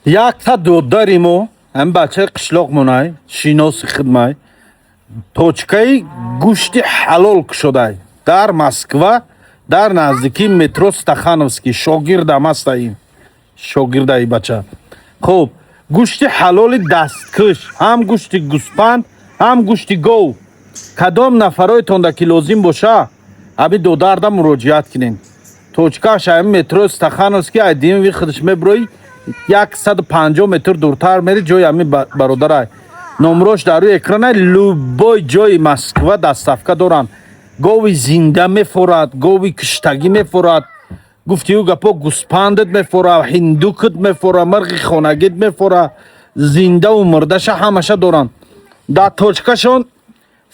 як та додари мо ҳам бачаи қишлоқмонай шиноси хидмай точкаи гӯшти ҳалол кушодай дар Москва дар наздикии метро Стахановский шогирдам астаим шогирдаи бача хуб гӯшти ҳалоли дасткиш ҳам гӯшти гӯспанд ҳам гӯшти гов кадом нафароятонда ки лозим боша ҳами додарда муроҷиат кинен точкааш ҳами метро Стахановский айдимви худш меброи 150 метр дуртар мери ҷои ҳами бародарай номрош дар рӯи экранай любой ҷои Москва доставка доранд гови зинда мефорад гови куштагӣ мефорад гуфтиҳу гапо гӯспандат мефора ҳиндукат мефора марғи хонагит мефора зиндаву мурдаша ҳамаша доранд дар точкашон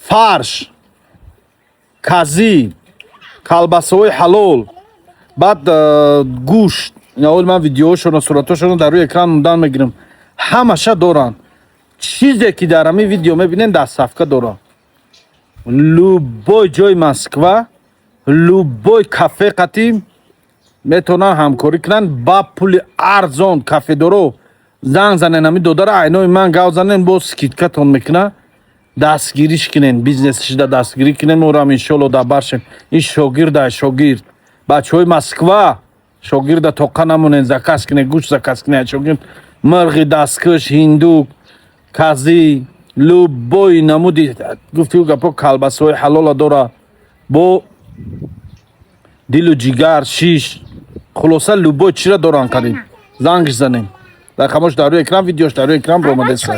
фарш казӣ калбасаҳои ҳалол баъд гӯшт ман видеоҳошоно суратҳошоно дар рӯи экран мундан мегирам ҳамаша доранд чизе ки дар ҳамин видео мебинен доставка доранд любой ҷои Москва любой кафе қатӣ метавонанд ҳамкорӣ кунанд ба пули арзон кафедоро занг занен ҳамин додара айнои ман гав занен боз скидкатон мекунад дастгириш кунен бизнесида дастгирӣ кунен морам иншоалло дар баршем ин шогирда шогирд бачаҳои Москва шогирда тоқа намонен заказ кунен гӯшт заказ кунен шогирд марғи дасткаш ҳиндук казӣ любой намуди гуфтиҳу гапо калбасаҳои ҳалола дора бо дилу ҷигар шиш хулоса любой чира доранд қариб зангш занен дар хамош дар рӯи экран видеош дар рӯи экран баромадааст